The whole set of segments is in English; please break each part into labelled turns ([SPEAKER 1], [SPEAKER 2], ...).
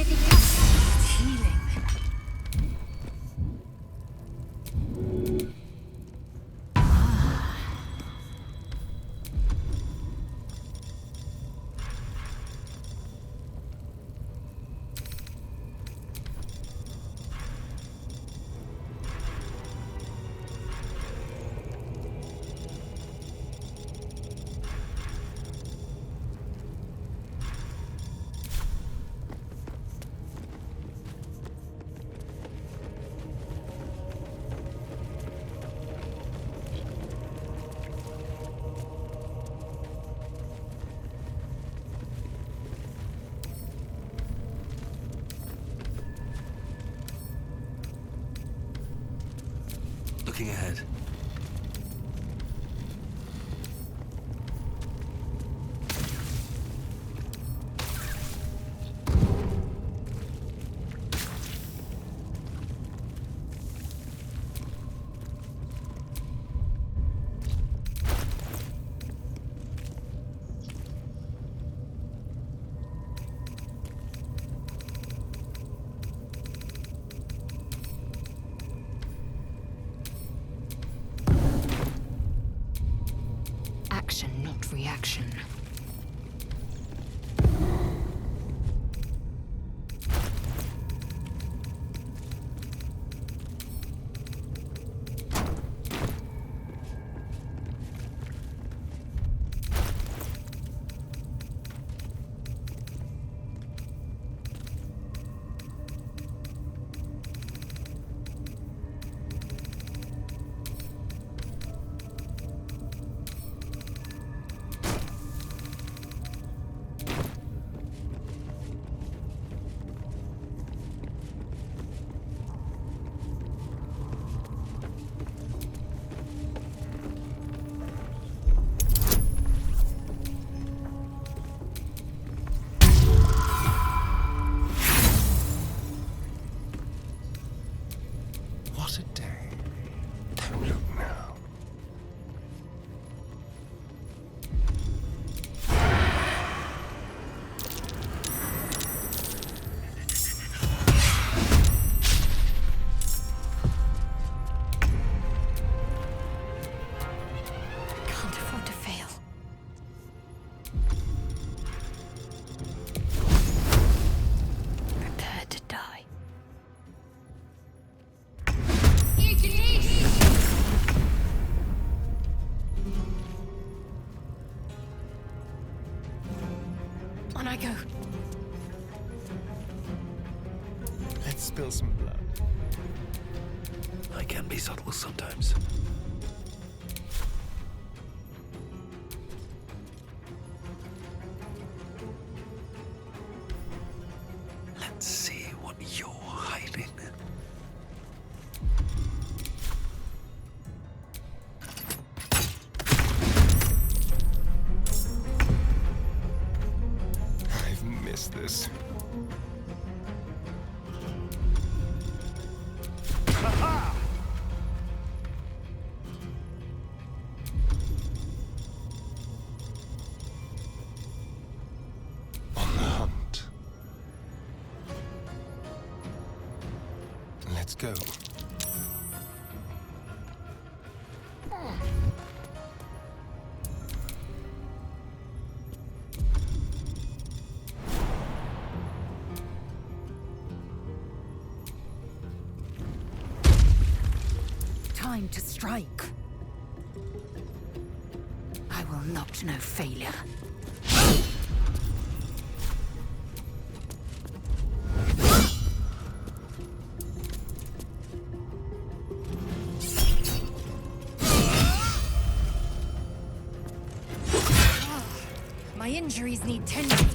[SPEAKER 1] Healing.
[SPEAKER 2] Looking ahead.
[SPEAKER 1] Action, not reaction.
[SPEAKER 3] What a day. Don't look now.
[SPEAKER 1] Can't afford to fail. Prepare to die. On I go.
[SPEAKER 3] Let's spill some blood.
[SPEAKER 2] I can be subtle sometimes. Let's see what you're hiding.
[SPEAKER 3] I've missed this. On the hunt. Let's go.
[SPEAKER 1] Time to strike. I will not know failure. My injuries need tending.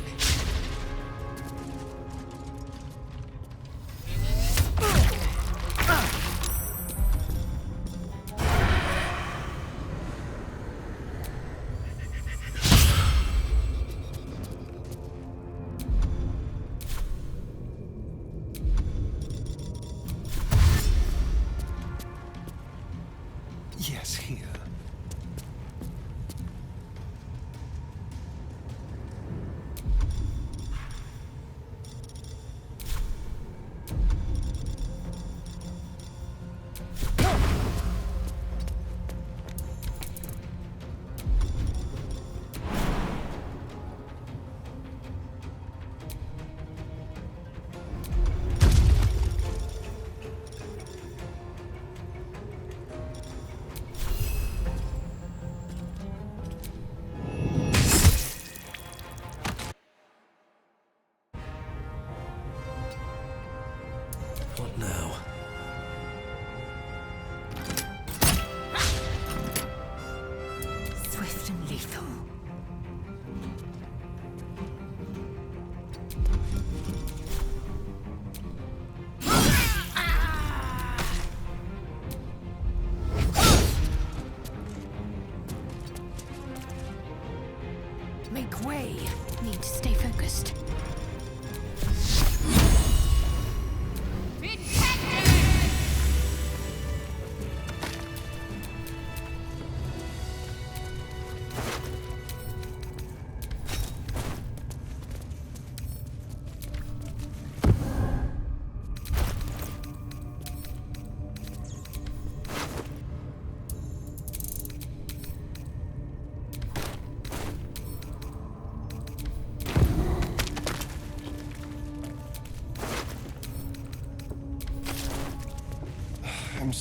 [SPEAKER 3] Yes, here.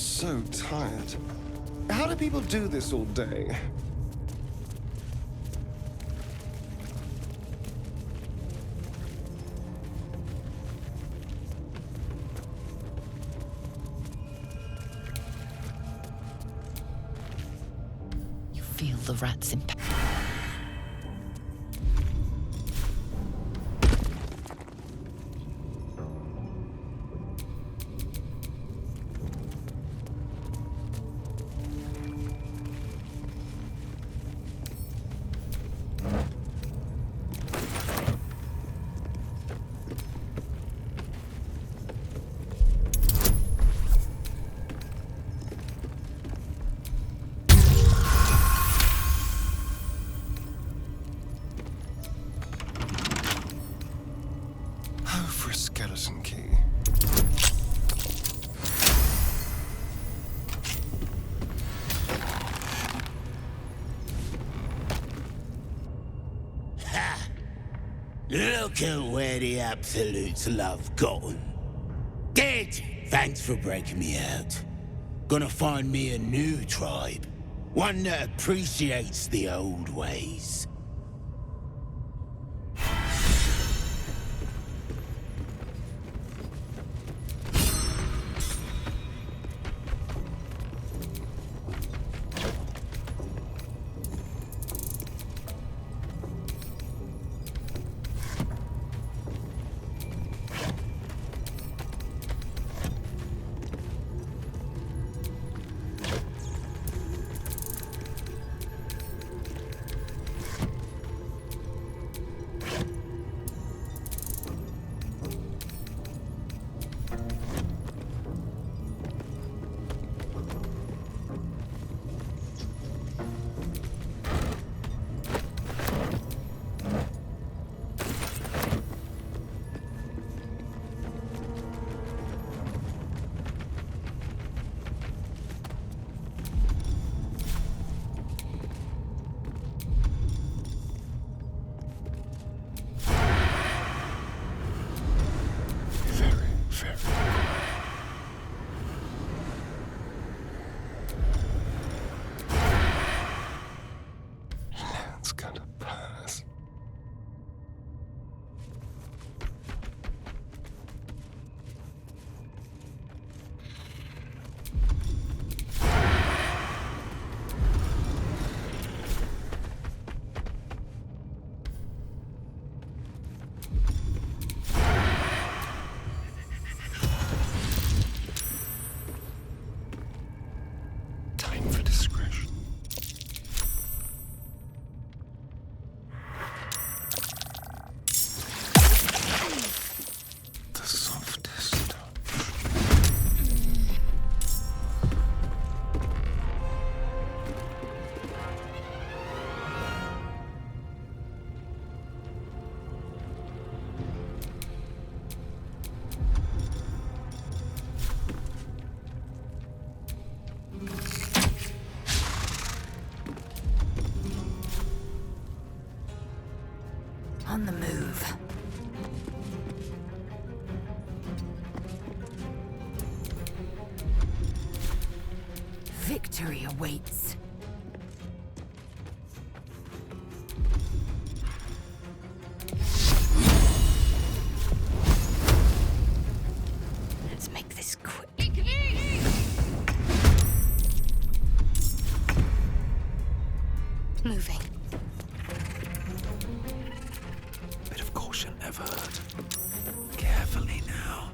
[SPEAKER 3] so tired. How do people do this all day?
[SPEAKER 1] You feel the rat's impact.
[SPEAKER 3] For a skeleton key.
[SPEAKER 4] Look at where the absolutes love gotten. Dead! Thanks for breaking me out. Gonna find me a new tribe. One that appreciates the old ways.
[SPEAKER 3] It's gonna pass. Time for discretion. The softest touch.
[SPEAKER 1] On the move. Victory awaits. Let's make this quick. Moving.
[SPEAKER 2] Bit of caution never hurt. Carefully now.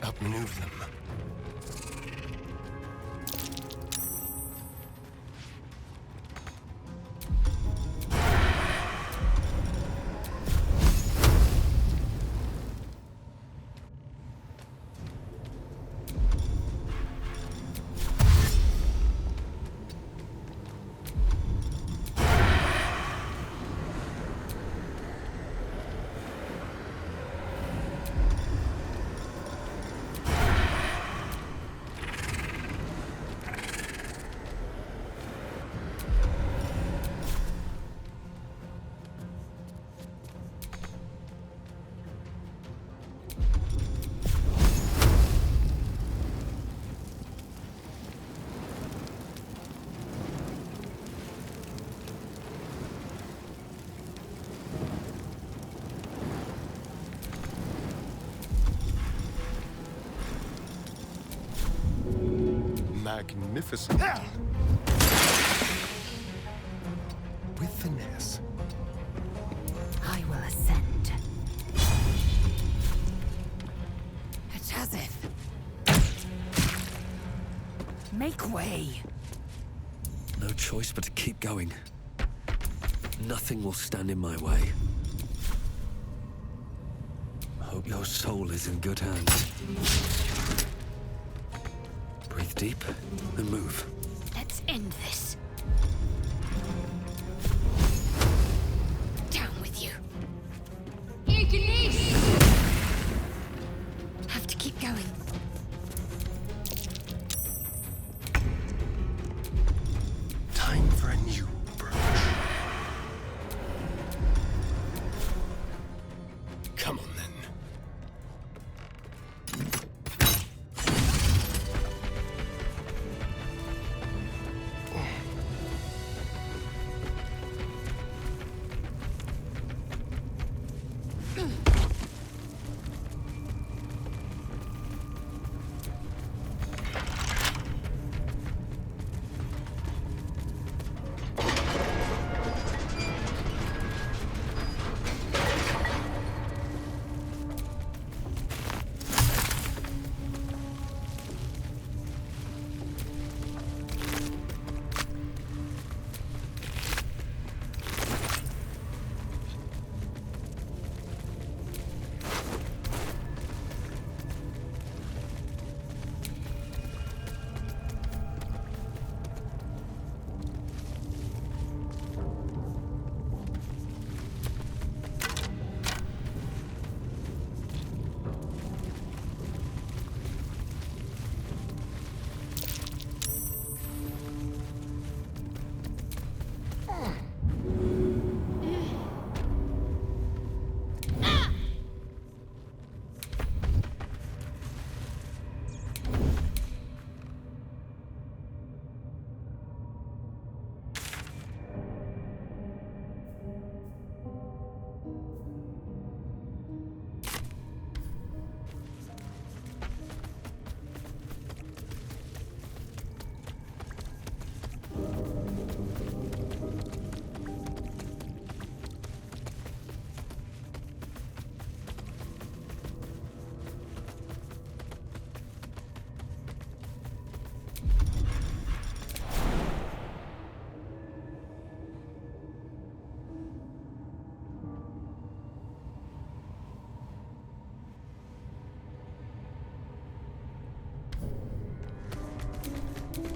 [SPEAKER 2] outmaneuver them.
[SPEAKER 3] Magnificent. With finesse.
[SPEAKER 1] I will ascend. It's as if. Make way.
[SPEAKER 2] No choice but to keep going. Nothing will stand in my way. Hope your soul is in good hands. Breathe deep and move.
[SPEAKER 1] Let's end this. Down with you. Have to keep going.
[SPEAKER 3] Time for a new approach.
[SPEAKER 2] Come on then.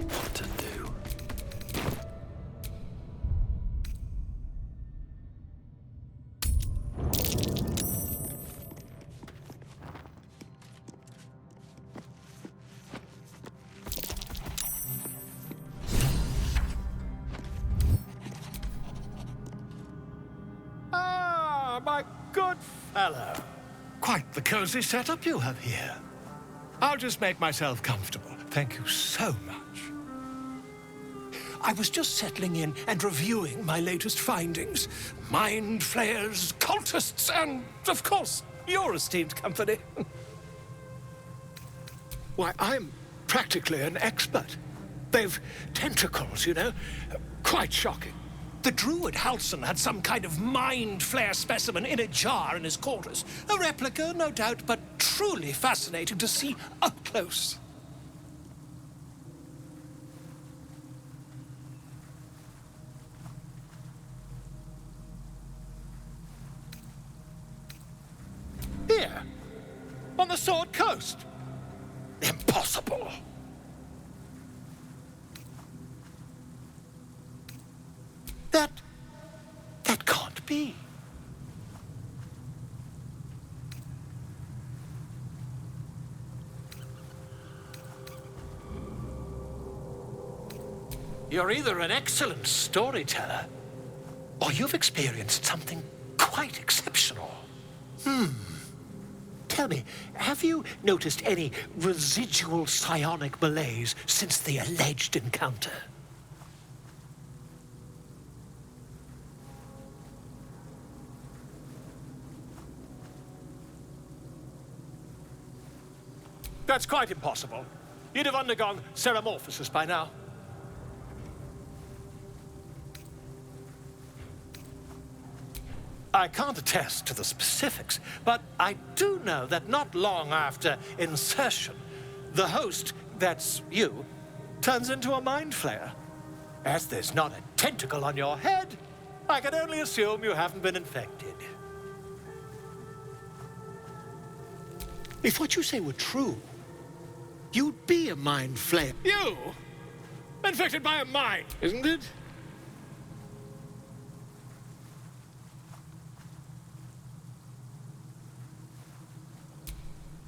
[SPEAKER 2] What to do?
[SPEAKER 5] Ah, my good fellow. Quite the cozy setup you have here. I'll just make myself comfortable. Thank you so much. I was just settling in and reviewing my latest findings. Mind flayers, cultists, and, of course, your esteemed company. Why, I'm practically an expert. They've tentacles, you know. Quite shocking. The druid Halson had some kind of mind flare specimen in a jar in his quarters. A replica, no doubt, but truly fascinating to see up close. Here, on the Sword Coast. Impossible. That can't be. You're either an excellent storyteller, or you've experienced something quite exceptional. Tell me, have you noticed any residual psionic malaise since the alleged encounter? That's quite impossible. You'd have undergone ceramorphosis by now. I can't attest to the specifics, but I do know that not long after insertion, the host, that's you, turns into a mind flayer. As there's not a tentacle on your head, I can only assume you haven't been infected. If what you say were true, you'd be a mind flayer. You? Infected by a mind, isn't it?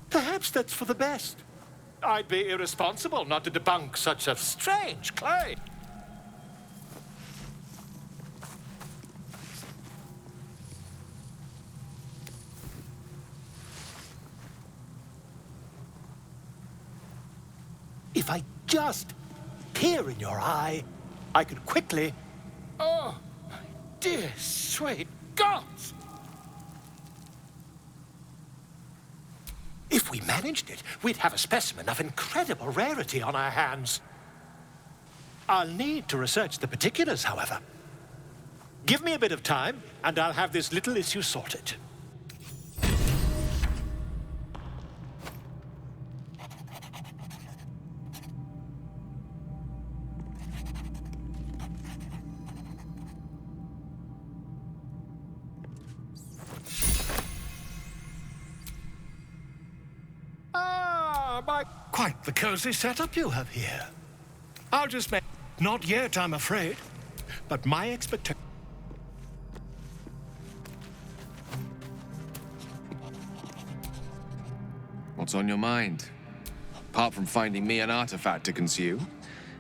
[SPEAKER 5] Perhaps that's for the best. I'd be irresponsible not to debunk such a strange claim. If I just peer in your eye, I could quickly... Oh, my dear, sweet gods! If we managed it, we'd have a specimen of incredible rarity on our hands. I'll need to research the particulars, however. Give me a bit of time, and I'll have this little issue sorted. Quite the cozy setup you have here. I'll just make... Not yet, I'm afraid. But my expectation...
[SPEAKER 6] What's on your mind? Apart from finding me an artifact to consume,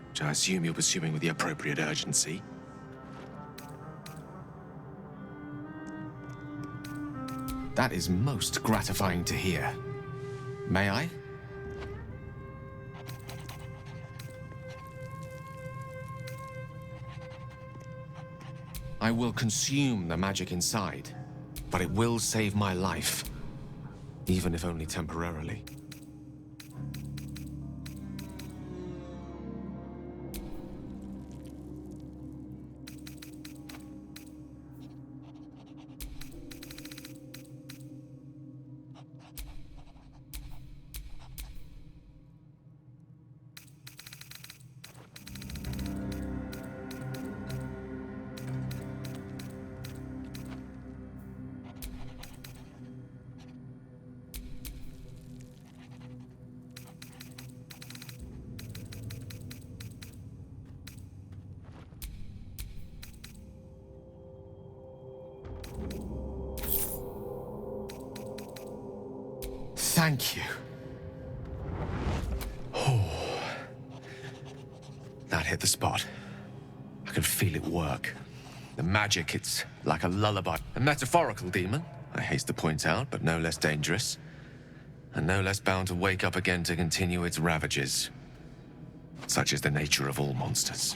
[SPEAKER 6] which I assume you're pursuing with the appropriate urgency. That is most gratifying to hear. May I? I will consume the magic inside, but it will save my life, even if only temporarily. Thank you. Oh. That hit the spot. I can feel it work. The magic, it's like a lullaby. A metaphorical demon, I haste to point out, but no less dangerous. And no less bound to wake up again to continue its ravages. Such is the nature of all monsters.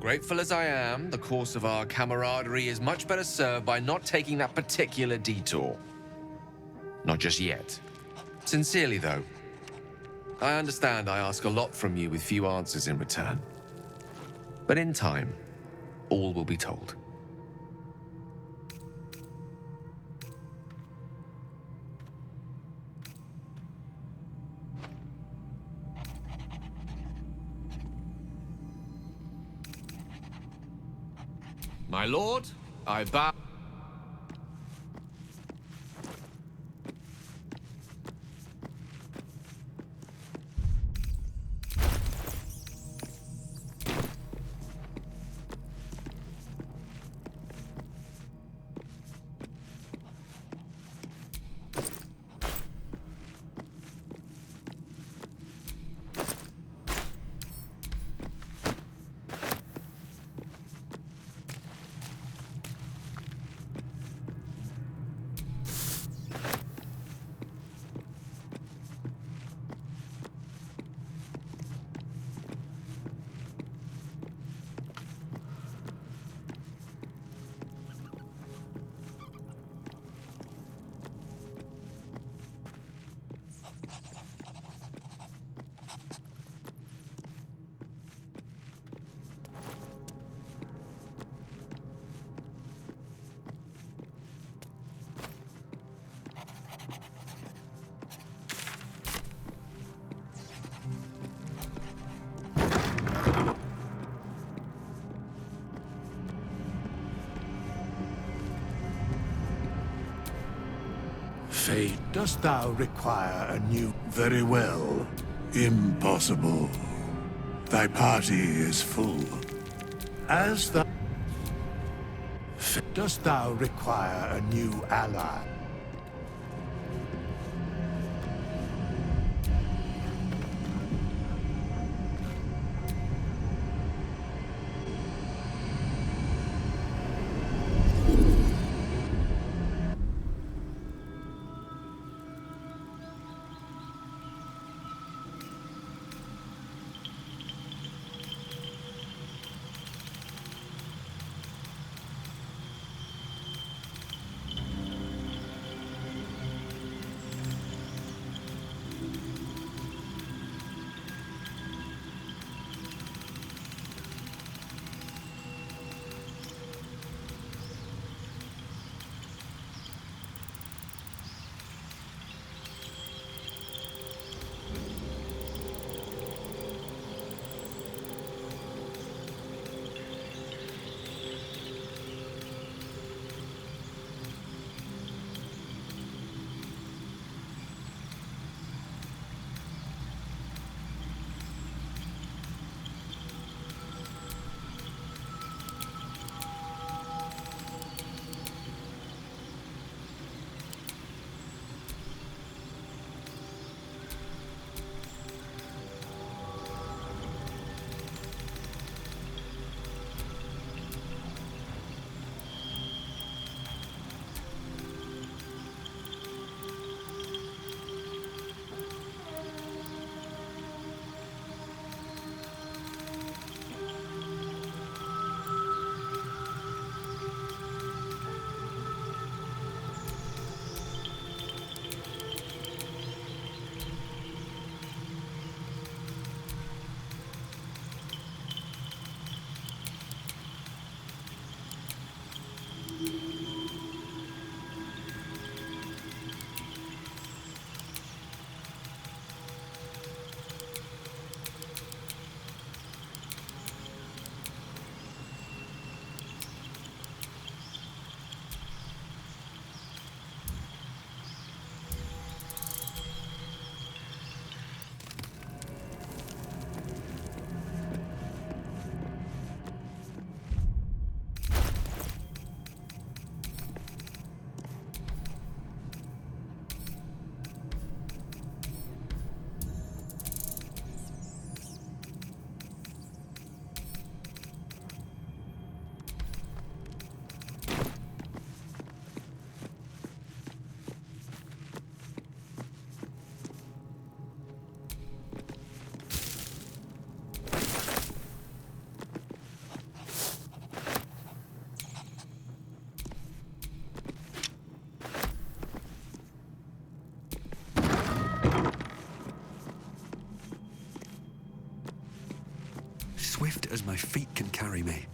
[SPEAKER 6] Grateful as I am, the course of our camaraderie is much better served by not taking that particular detour. Not just yet. Sincerely, though. I understand I ask a lot from you with few answers in return. But in time, all will be told. My lord, I bow.
[SPEAKER 7] Fate, dost thou require a new... Very well. Impossible. Thy party is full. As thou... Dost thou require a new ally?
[SPEAKER 2] as my feet can carry me.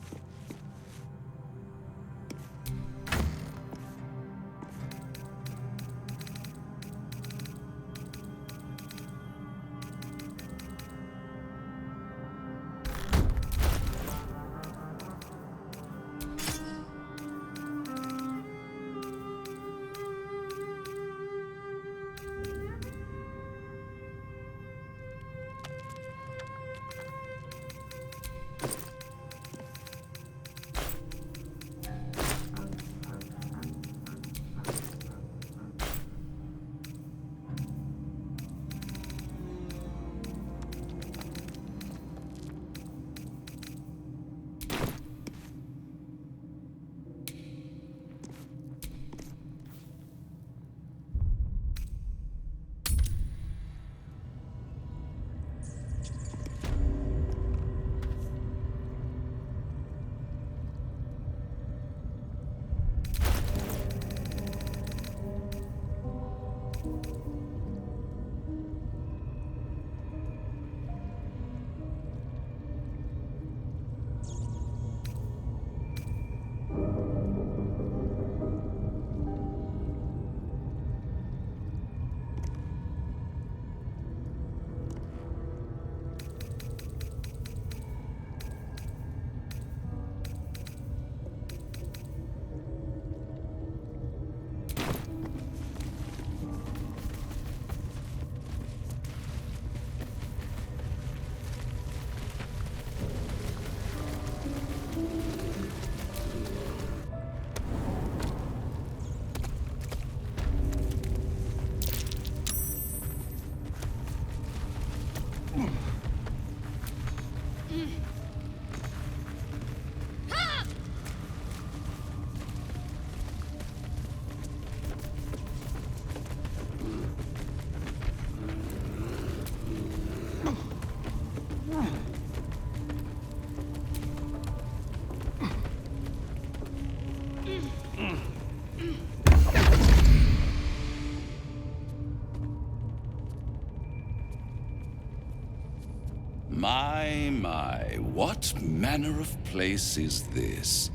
[SPEAKER 8] My, what manner of place is this?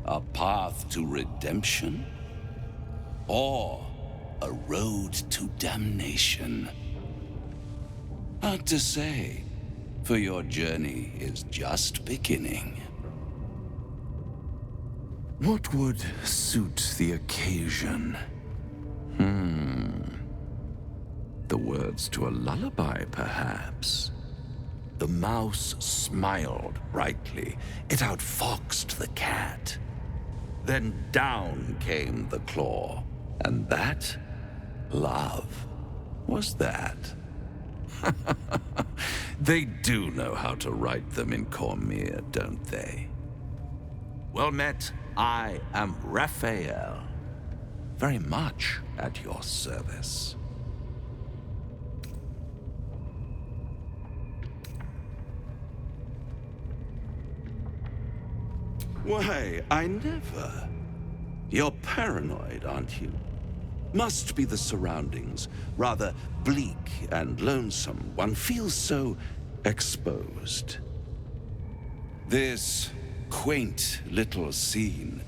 [SPEAKER 8] A path to redemption? Or a road to damnation? Hard to say, for your journey is just beginning. What would suit the occasion? The words to a lullaby, perhaps? The mouse smiled brightly. It outfoxed the cat. Then down came the claw. And that? Love. Was that? They do know how to write them in Cormier, don't they? Well met, I am Raphael. Very much at your service. Why, I never. You're paranoid, aren't you? Must be the surroundings. Rather bleak and lonesome. One feels so exposed. This quaint little scene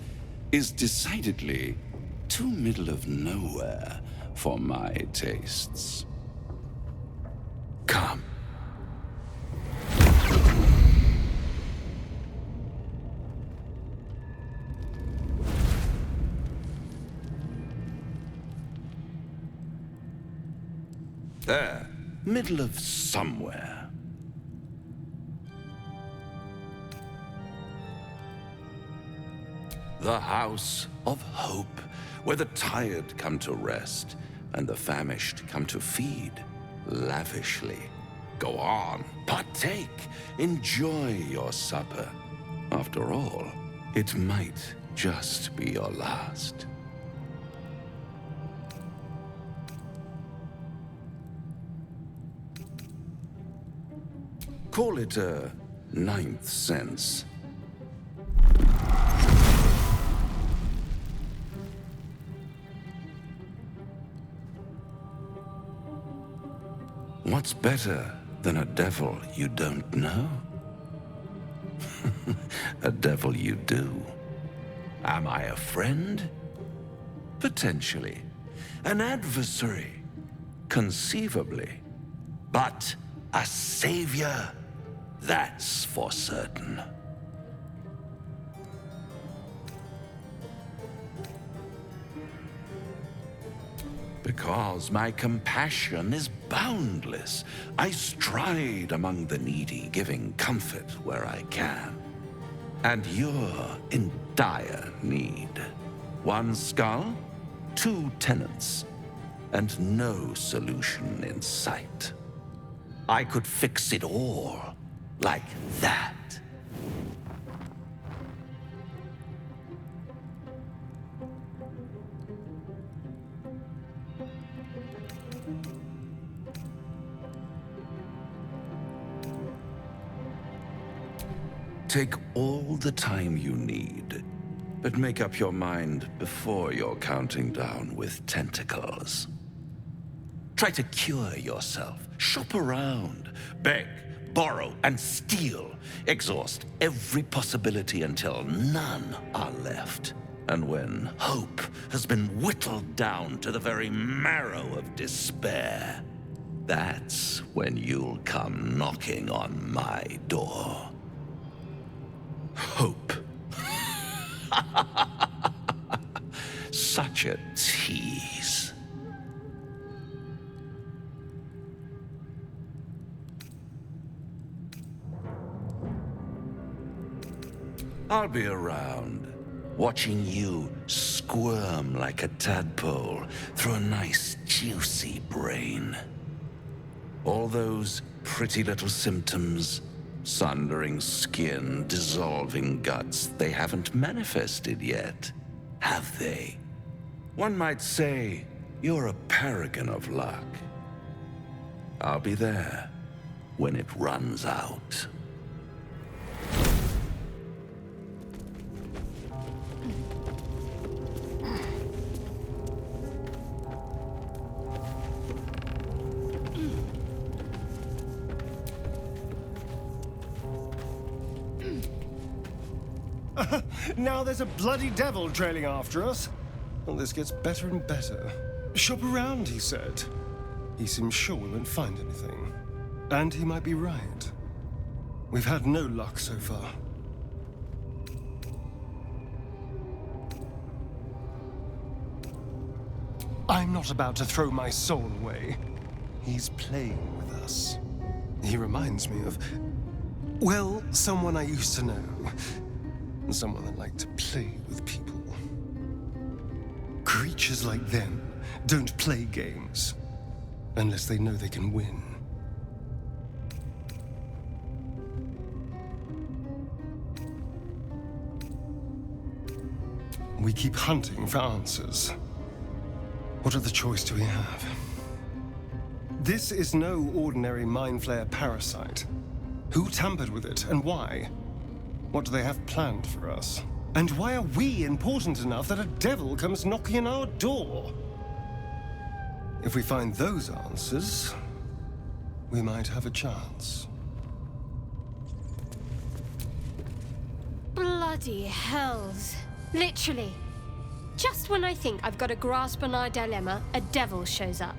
[SPEAKER 8] is decidedly too middle of nowhere for my tastes. Come. There, middle of somewhere. The House of Hope, where the tired come to rest and the famished come to feed lavishly. Go on, partake, enjoy your supper. After all, it might just be your last. Call it a ninth sense. What's better than a devil you don't know? a devil you do. Am I a friend? Potentially. An adversary? Conceivably. But a savior? That's for certain. Because my compassion is boundless. I stride among the needy, giving comfort where I can. And you're in dire need. One skull, 2 tenants, and no solution in sight. I could fix it all, like that. Take all the time you need, but make up your mind before you're counting down with tentacles. Try to cure yourself, shop around, beg, borrow, and steal. Exhaust every possibility until none are left. And when hope has been whittled down to the very marrow of despair, that's when you'll come knocking on my door. Hope. Such a tease. I'll be around, watching you squirm like a tadpole through a nice, juicy brain. All those pretty little symptoms, sundering skin, dissolving guts, they haven't manifested yet, have they? One might say you're a paragon of luck. I'll be there when it runs out.
[SPEAKER 3] Now there's a bloody devil trailing after us. Well, this gets better and better. Shop around, he said. He seems sure we won't find anything. And he might be right. We've had no luck so far. I'm not about to throw my soul away. He's playing with us. He reminds me of, well, someone I used to know. Someone that liked to play with people. Creatures like them don't play games unless they know they can win. We keep hunting for answers. What other choice do we have? This is no ordinary Mind Flayer parasite. Who tampered with it, and why? What do they have planned for us? And why are we important enough that a devil comes knocking on our door? If we find those answers, we might have a chance.
[SPEAKER 9] Bloody hells. Literally. Just when I think I've got a grasp on our dilemma, a devil shows up.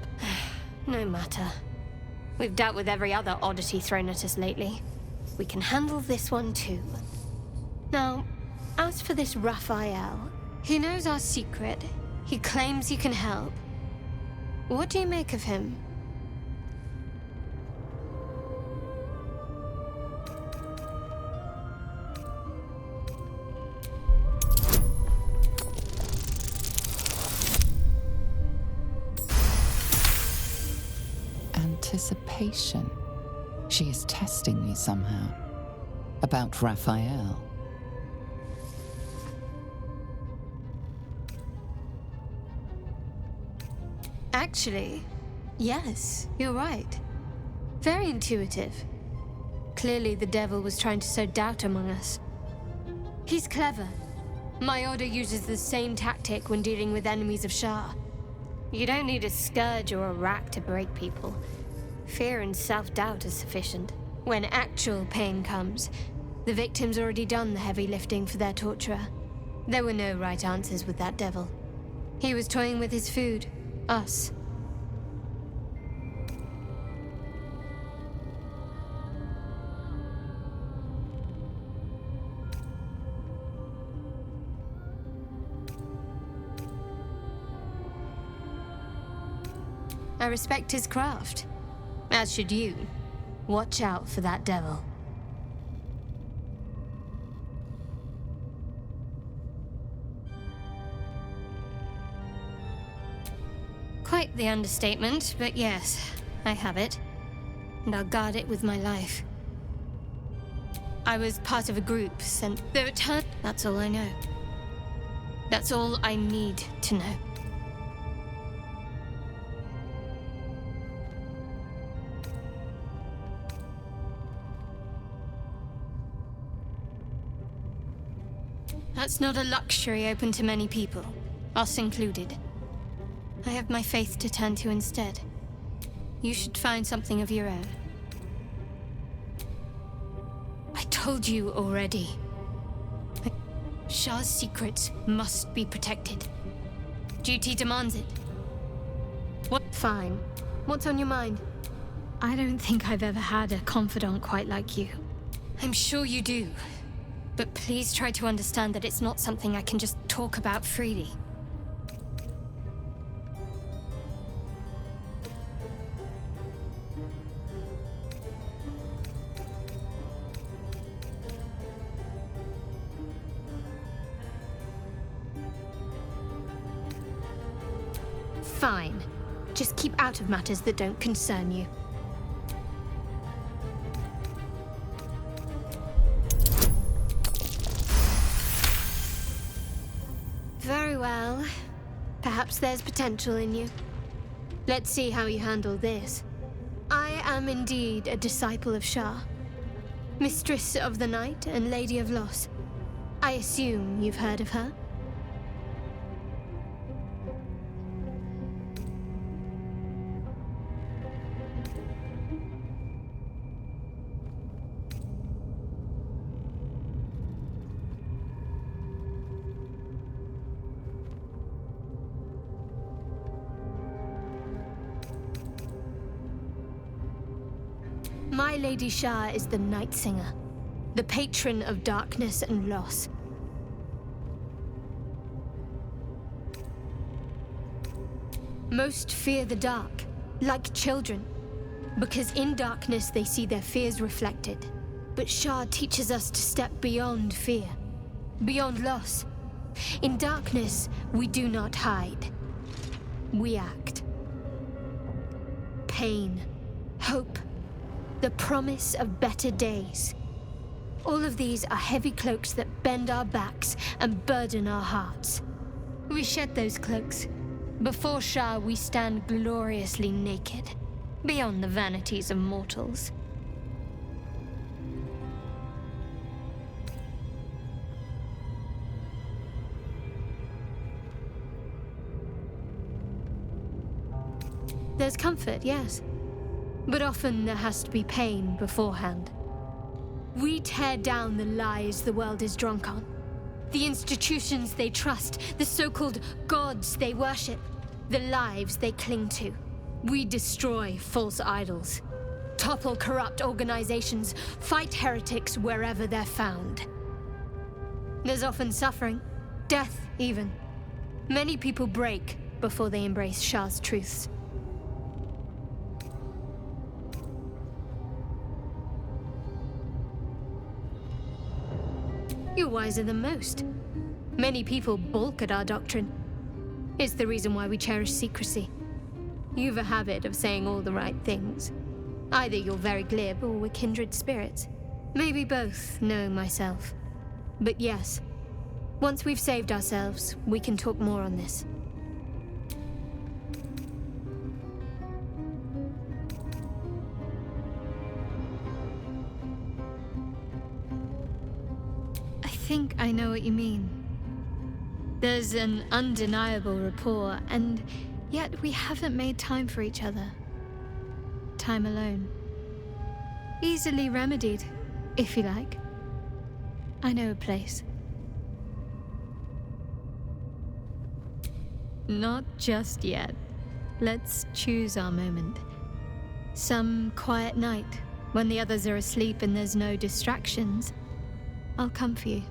[SPEAKER 9] No matter. We've dealt with every other oddity thrown at us lately. We can handle this one too. Now, as for this Raphael, he knows our secret. He claims he can help. What do you make of him?
[SPEAKER 10] Anticipation. She is testing me somehow. About Raphael.
[SPEAKER 9] Actually, yes, you're right. Very intuitive. Clearly the devil was trying to sow doubt among us. He's clever. My order uses the same tactic when dealing with enemies of Shah. You don't need a scourge or a rack to break people. Fear and self-doubt is sufficient. When actual pain comes, The victim's already done the heavy lifting for their torturer. There were no right answers with that devil. He was toying with his food. Us. I respect his craft. As should you. Watch out for that devil. Quite the understatement, but yes, I have it. And I'll guard it with my life. I was part of a group sent... Though it turned... That's all I know. That's all I need to know. That's not a luxury open to many people, us included. I have my faith to turn to instead. You should find something of your own. I told you already. Shah's secrets must be protected. Duty demands it. What? Fine. What's on your mind? I don't think I've ever had a confidant quite like you. I'm sure you do. But please try to understand that it's not something I can just talk about freely. Fine. Just keep out of matters that don't concern you. Very well. Perhaps there's potential in you. Let's see how you handle this. I am indeed a disciple of Shah. Mistress of the Night and Lady of Loss. I assume you've heard of her? My Lady Shah is the Night Singer, the patron of darkness and loss. Most fear the dark, like children, because in darkness they see their fears reflected. But Shah teaches us to step beyond fear, beyond loss. In darkness, we do not hide. We act. Pain, hope, the promise of better days. All of these are heavy cloaks that bend our backs and burden our hearts. We shed those cloaks. Before Shah, we stand gloriously naked, beyond the vanities of mortals. There's comfort, yes. But often there has to be pain beforehand. We tear down the lies the world is drunk on. The institutions they trust, the so-called gods they worship, the lives they cling to. We destroy false idols, topple corrupt organizations, fight heretics wherever they're found. There's often suffering, death even. Many people break before they embrace Shah's truths. You're wiser than most. Many people balk at our doctrine. It's the reason why we cherish secrecy. You've a habit of saying all the right things. Either you're very glib or we're kindred spirits. Maybe both, knowing myself. But yes, once we've saved ourselves, we can talk more on this. I think I know what you mean. There's an undeniable rapport, and yet we haven't made time for each other. Time alone. Easily remedied, if you like.
[SPEAKER 11] I know a place. Not just yet. Let's choose our moment. Some quiet night, when the others are asleep and there's no distractions, I'll come for you.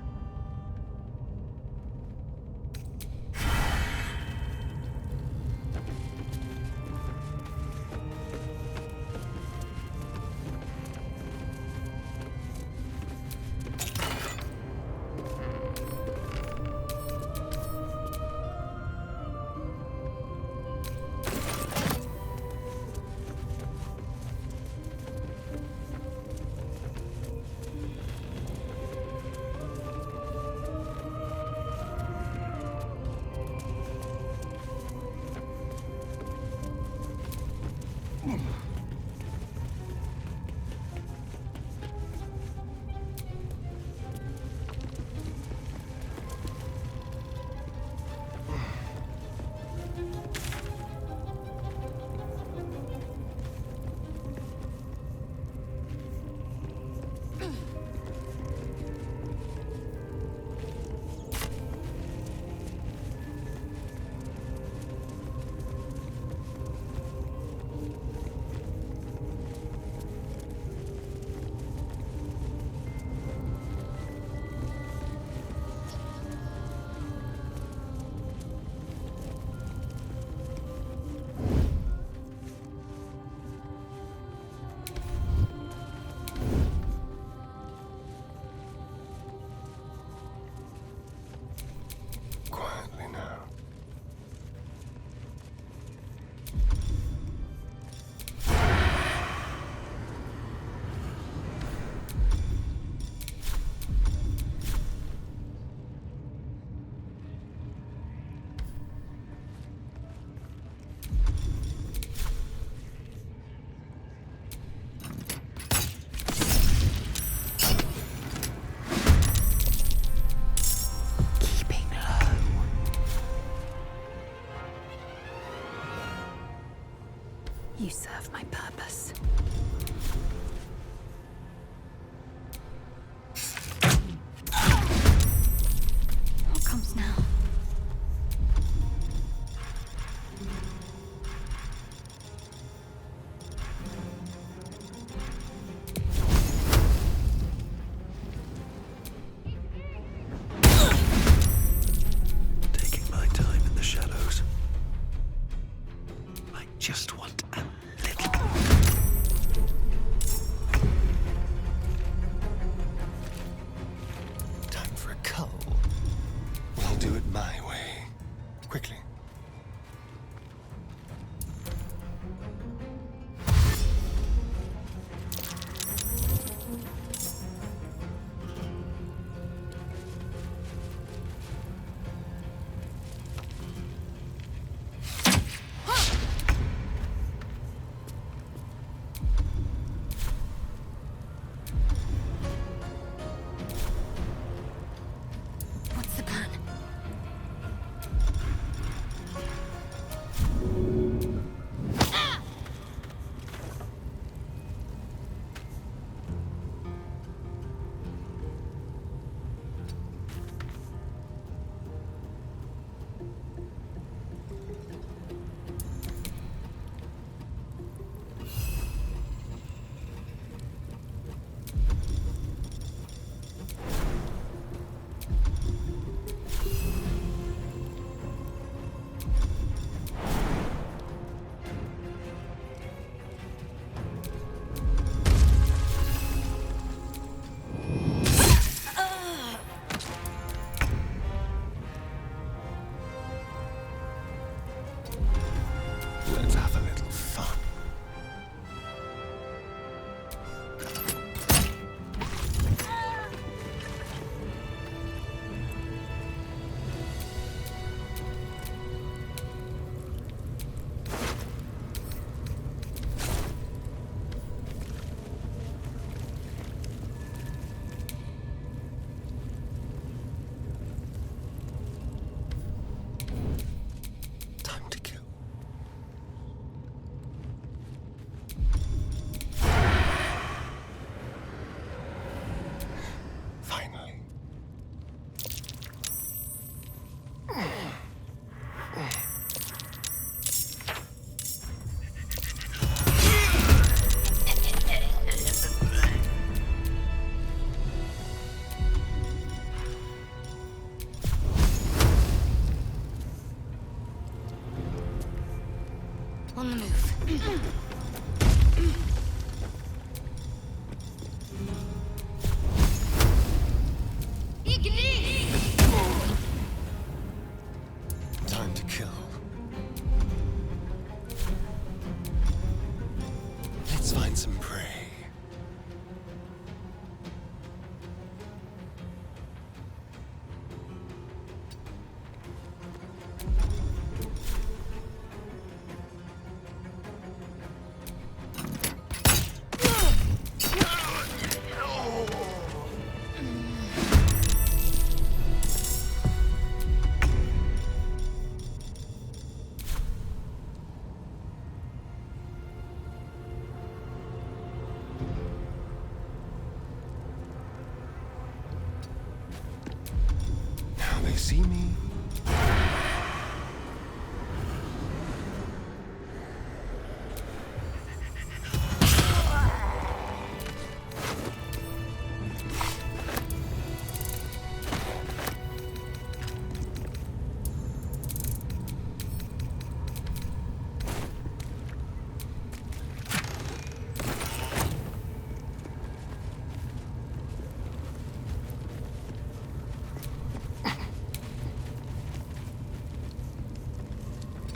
[SPEAKER 3] Quietly now.
[SPEAKER 1] You serve my purpose. What comes now?
[SPEAKER 2] Taking my time in the shadows. I just want a little.
[SPEAKER 3] Time for a cull. We'll do it my way. Quickly.
[SPEAKER 1] What's the plan?
[SPEAKER 3] Time to kill. Let's find some prey. Now they see me.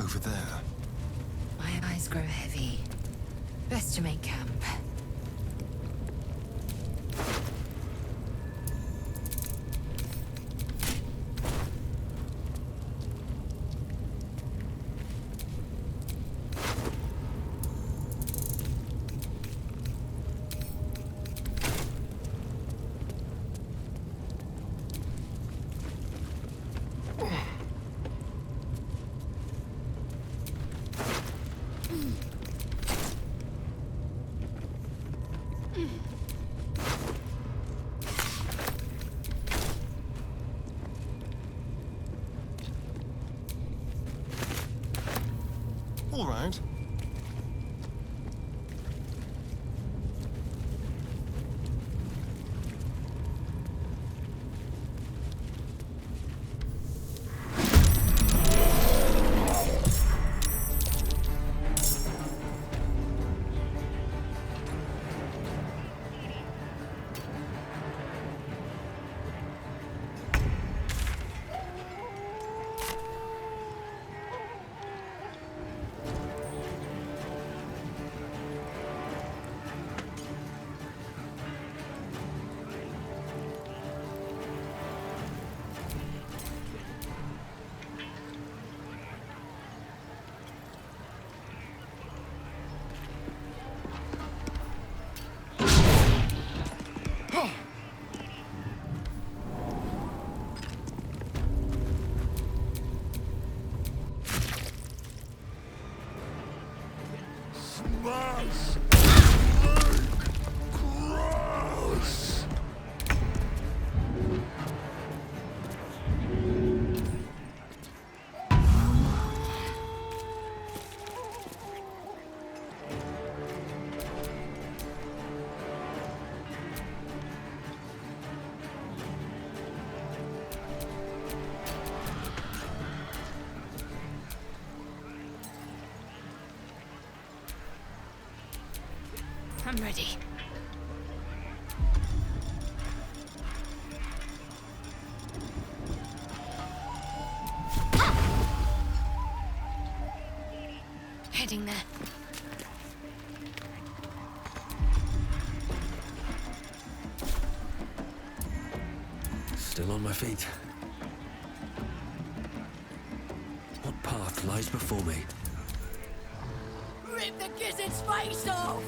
[SPEAKER 3] Over there.
[SPEAKER 1] My eyes grow heavy. Best to make camp.
[SPEAKER 3] All right.
[SPEAKER 7] Smash! Crush!
[SPEAKER 1] I'm ready. Heading there.
[SPEAKER 2] Still on my feet. What path lies before me?
[SPEAKER 1] Rip the gizzard's face off!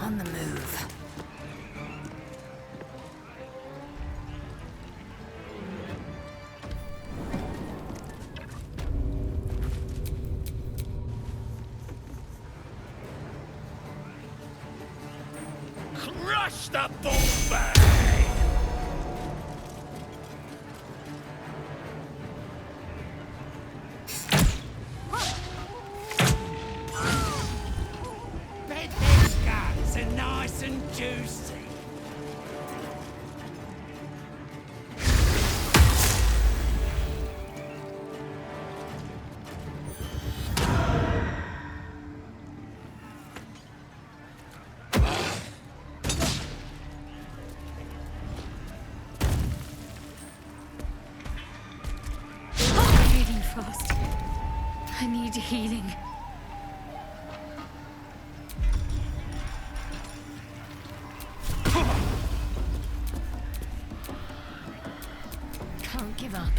[SPEAKER 1] On the move.
[SPEAKER 7] Crush!
[SPEAKER 4] Crush the bullbag! Bet these guns are nice and juicy.
[SPEAKER 11] Bleeding fast. I need healing.
[SPEAKER 1] Can't give up.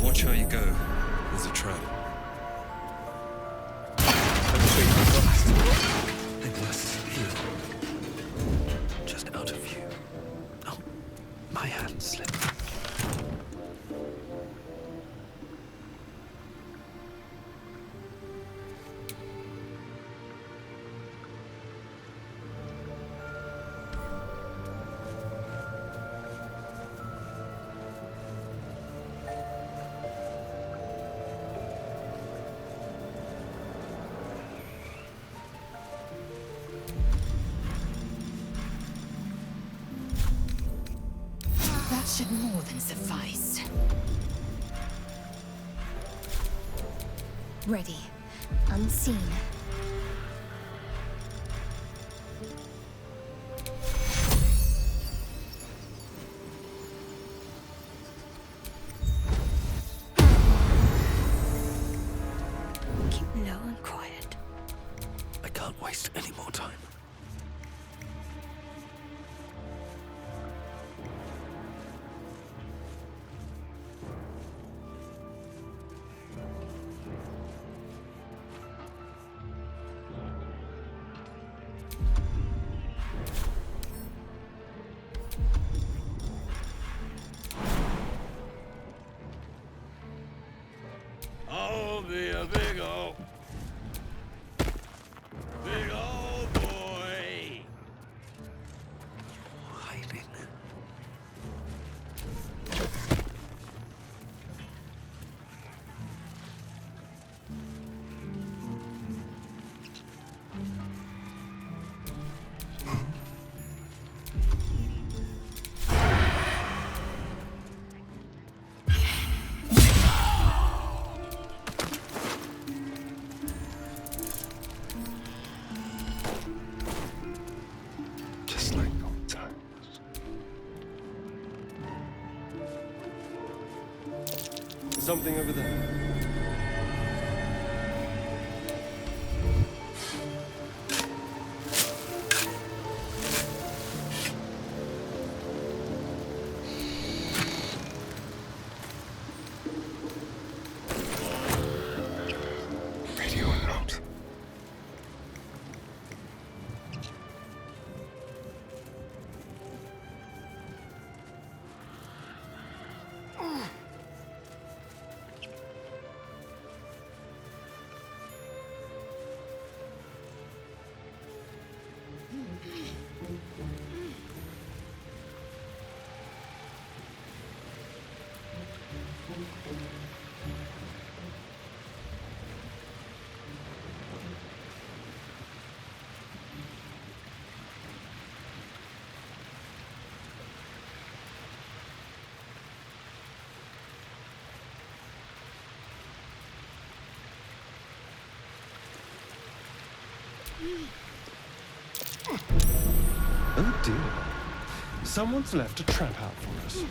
[SPEAKER 2] Watch how you go. There's a trap. Nicholas, here. Just out of view. Oh, my hand slipped.
[SPEAKER 1] That should more than suffice. Ready. Unseen. Keep low and quiet.
[SPEAKER 2] I can't waste any more time.
[SPEAKER 4] I'll be a big old boy.
[SPEAKER 2] Hiding. Just like old times.
[SPEAKER 3] There's something over there.
[SPEAKER 2] Radio or not,
[SPEAKER 3] Oh dear. Someone's left a trap out for us.